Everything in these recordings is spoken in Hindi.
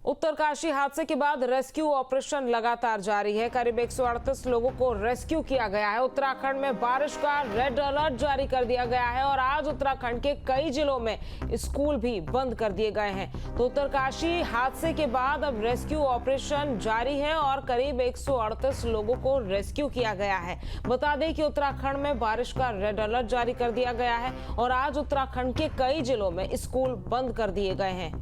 उत्तरकाशी हादसे के बाद रेस्क्यू ऑपरेशन लगातार जारी है। करीब 138 लोगों को रेस्क्यू किया गया है। उत्तराखंड में बारिश का रेड अलर्ट जारी कर दिया गया है और आज उत्तराखंड के कई जिलों में स्कूल भी बंद कर दिए गए हैं। तो उत्तरकाशी हादसे के बाद अब रेस्क्यू ऑपरेशन जारी है और करीब 138 लोगों को रेस्क्यू किया गया है। बता दें कि उत्तराखंड में बारिश का रेड अलर्ट जारी कर दिया गया है और आज उत्तराखंड के कई जिलों में स्कूल बंद कर दिए गए हैं।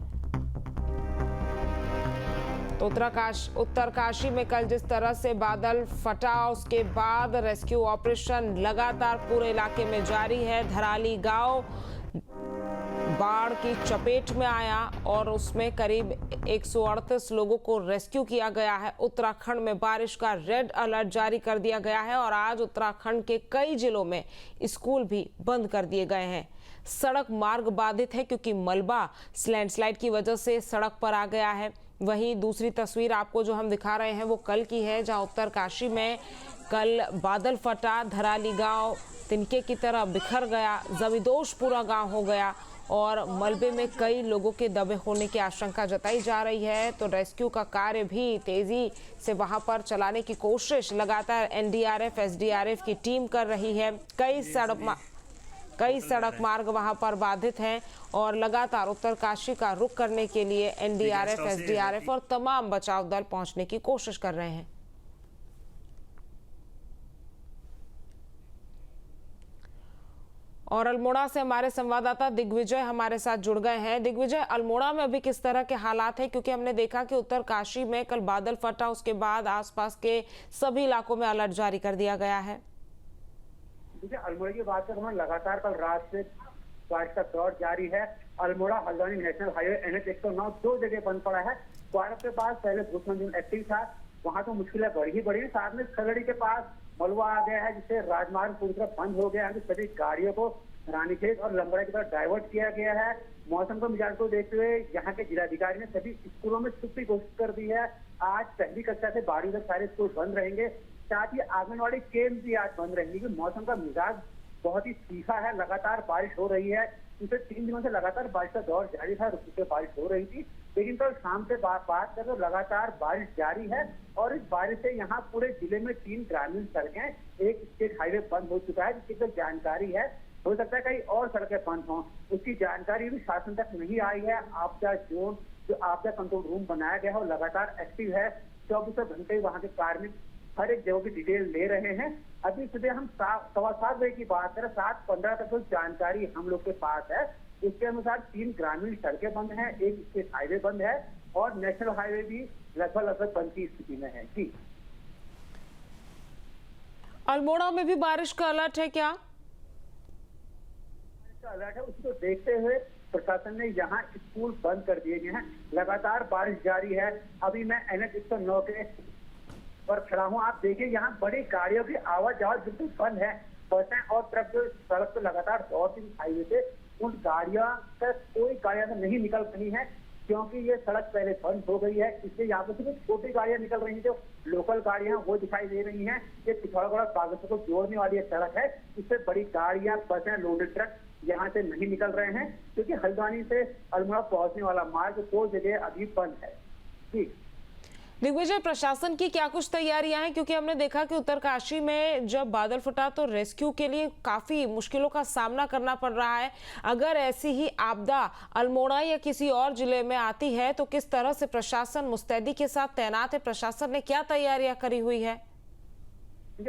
तो उत्तरकाशी में कल जिस तरह से बादल फटा, उसके बाद रेस्क्यू ऑपरेशन लगातार पूरे इलाके में जारी है। धराली गांव बाढ़ की चपेट में आया और उसमें करीब 138 लोगों को रेस्क्यू किया गया है। उत्तराखंड में बारिश का रेड अलर्ट जारी कर दिया गया है और आज उत्तराखंड के कई जिलों में स्कूल भी बंद कर दिए गए हैं। सड़क मार्ग बाधित है क्योंकि मलबा लैंडस्लाइड की वजह से सड़क पर आ गया है। वहीं दूसरी तस्वीर आपको जो हम दिखा रहे हैं वो कल की है, जहां उत्तरकाशी में कल बादल फटा, धराली गांव तिनके की तरह बिखर गया, जमीदोश पूरा गांव हो गया और मलबे में कई लोगों के दबे होने की आशंका जताई जा रही है। तो रेस्क्यू का कार्य भी तेजी से वहां पर चलाने की कोशिश लगातार एनडीआरएफ, एसडीआरएफ की टीम कर रही है। कई सड़क मार्ग वहां पर बाधित हैं और लगातार उत्तरकाशी का रुख करने के लिए एनडीआरएफ, एसडीआरएफ और तमाम बचाव दल पहुंचने की कोशिश कर रहे हैं। और अल्मोड़ा से हमारे संवाददाता दिग्विजय हमारे साथ जुड़ गए हैं। दिग्विजय, अल्मोड़ा में अभी किस तरह के हालात हैं, क्योंकि हमने देखा कि उत्तरकाशी में कल बादल फटा, उसके बाद आसपास के सभी इलाकों में अलर्ट जारी कर दिया गया है। देखिए, अल्मोड़ा की बात करें, लगातार कल रात से बारिश का दौर जारी है। Almora Haldwani national highway NH 109 दो जगह बंद पड़ा है। क्वारक के पास पहले भूत मंजूर एक्टिव था, वहां तो मुश्किलें बढ़ी है। साथ में खगड़ी के पास मलबा आ गया है, जिससे राजमार्ग पूरी तरह बंद हो गया है। सभी गाड़ियों को रानीखेत और लंबड़ा की तरफ डाइवर्ट किया गया है। मौसम के मिजाज को देखते हुए यहाँ के जिलाधिकारी ने सभी स्कूलों में छुट्टी घोषित कर दी है। आज पहली कक्षा से 12वीं तक सारे स्कूल बंद रहेंगे। साथ ही आंगनवाड़ी केंद्र भी आज बंद रहेंगे क्योंकि मौसम का मिजाज बहुत ही तीखा है। लगातार बारिश हो रही है। पिछले 3 दिनों से लगातार बारिश का दौर जारी था, रुक रुक बारिश हो रही थी, लेकिन कल शाम से बात करें तो लगातार बारिश जारी है। और इस बारिश से यहाँ पूरे जिले में 3 ग्रामीण सड़कें, एक स्टेट हाईवे बंद हो चुका है, जिसकी जानकारी है। हो सकता है कई और सड़कें बंद हों, उसकी जानकारी भी शासन तक नहीं आई है। आपदा जोन, जो आपदा कंट्रोल रूम बनाया गया है, वो लगातार एक्टिव है। 24 घंटे वहाँ के कार्मिक हर एक जगह की डिटेल ले रहे हैं। अभी सुबह हम 7:15 बजे की बात करें, 7:15 तक तो जानकारी हम लोग के पास है। इसके अनुसार 3 ग्रामीण सड़कें बंद हैं, एक स्टेट हाईवे बंद है और नेशनल हाईवे भी लगभग बंद की स्थिति में है। जी, अल्मोड़ा में भी बारिश का अलर्ट है क्या? अलर्ट है, उसको देखते हुए प्रशासन ने यहाँ स्कूल बंद कर दिए गए हैं। लगातार बारिश जारी है। अभी मैं NH 109 के पर खड़ा हूँ। आप देखिए, यहाँ बड़ी गाड़ियों की आवाजाही बिल्कुल बंद है। बसें और ट्रक जो सड़क पर लगातार दौड़ती हाईवे से, उन गाड़ियों का कोई गाड़ियां नहीं निकल रही है क्योंकि ये सड़क पहले बंद हो गई है। इसलिए यहाँ पर सिर्फ छोटी गाड़ियां निकल रही हैं, जो लोकल गाड़ियां वो दिखाई दे रही हैं। ये पिथौरागढ़ बागेश्वर को जोड़ने वाली सड़क है, इससे बड़ी गाड़ियां, बसें, लोडेड ट्रक यहाँ से नहीं निकल रहे हैं क्योंकि हल्द्वानी से अल्मोड़ा पहुंचने वाला मार्ग 2 जगह अभी बंद है। ठीक दिग्विजय, प्रशासन की क्या कुछ तैयारियां हैं, क्योंकि हमने देखा कि उत्तरकाशी में जब बादल फटा तो रेस्क्यू के लिए काफी मुश्किलों का सामना करना पड़ रहा है। अगर ऐसी ही आपदा अल्मोड़ा या किसी और जिले में आती है तो किस तरह से प्रशासन मुस्तैदी के साथ तैनात है? प्रशासन ने क्या तैयारियां करी हुई है?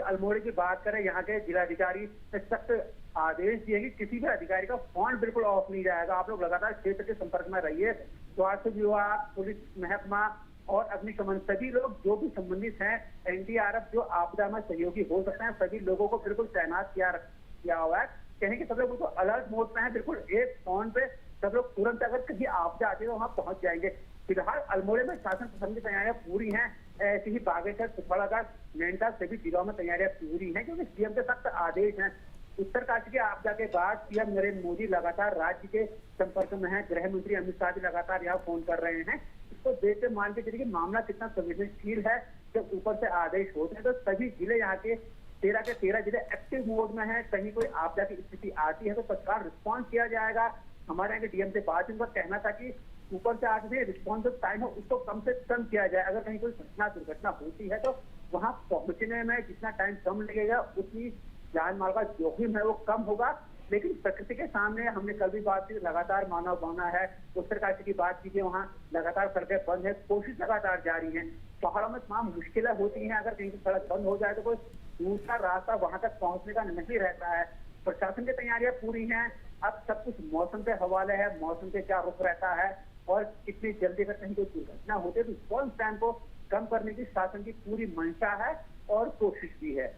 अल्मोड़ा की बात करें, यहाँ के जिलाधिकारी ने सख्त आदेश दिए कि किसी भी अधिकारी का फोन बिल्कुल ऑफ नहीं जाएगा। आप लोग लगातार क्षेत्र के संपर्क में रहिए। स्वास्थ्य विभाग, पुलिस महकमा और अग्निशमन, सभी लोग जो भी संबंधित हैं, एनडीआरएफ जो आपदा में सहयोगी हो सकते हैं, सभी लोगों को बिल्कुल तैनात किया हुआ है। कहें कि सब लोग बिल्कुल अलर्ट मोड में है। बिल्कुल एक फोन पे सब लोग तुरंत अगर कहीं आपदा आती है तो वहां पहुंच जाएंगे। फिलहाल अल्मोड़ा में शासन प्रशासन की तैयारियां पूरी हैं। ऐसी ही बागेश्वर, पिथौरागढ़, मेंढा सभी जिलों में तैयारियां पूरी हैं क्योंकि सीएम के सख्त आदेश हैं। उत्तरकाशी के आपदा के बाद पीएम नरेंद्र मोदी लगातार राज्य के संपर्क में हैं। गृह मंत्री अमित शाह भी लगातार यहाँ फोन कर रहे हैं। इसको देखते मान के चलिए मामला कितना संवेदनशील है। जब ऊपर से आदेश होते हैं तो सभी जिले यहाँ के 13 के 13 जिले एक्टिव मोड में हैं। कहीं कोई आपदा की स्थिति आती है तो तत्काल रिस्पॉन्स किया जाएगा। हमारे यहाँ के डीएम से बात उनका कहना था कि ऊपर से आके रिस्पॉन्स टाइम है उसको कम से कम किया जाए। अगर कहीं कोई घटना दुर्घटना होती है तो वहां पहुंचने में जितना टाइम कम लगेगा उतनी जान माल का जोखिम है वो कम होगा। लेकिन प्रकृति के सामने हमने कल भी बात की, लगातार मानव बना है। उत्तरकाशी की बात कीजिए, वहाँ लगातार सड़कें बंद है, कोशिश लगातार जारी है। पहाड़ों में तमाम मुश्किलें होती हैं, अगर कहीं की सड़क बंद हो जाए तो कोई दूसरा रास्ता वहां तक पहुंचने का नहीं रहता है। प्रशासन की तैयारियां पूरी हैं। अब सब कुछ मौसम पे हवाले है, मौसम पे क्या रुख रहता है और कितनी जल्दी अगर कहीं कोई दुर्घटना होती है तो रिस्पॉन्स टाइम को कम करने की शासन की पूरी मंशा है और कोशिश भी है।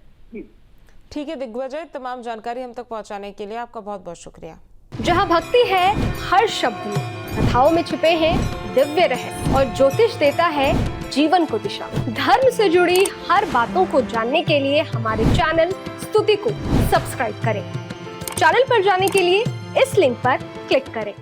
ठीक है दिग्विजय, तमाम जानकारी हम तक पहुंचाने के लिए आपका बहुत बहुत शुक्रिया। जहां भक्ति है हर शब्द में, कथाओं में छुपे हैं दिव्य रहस्य और ज्योतिष देता है जीवन को दिशा। धर्म से जुड़ी हर बातों को जानने के लिए हमारे चैनल स्तुति को सब्सक्राइब करें। चैनल पर जाने के लिए इस लिंक पर क्लिक करें।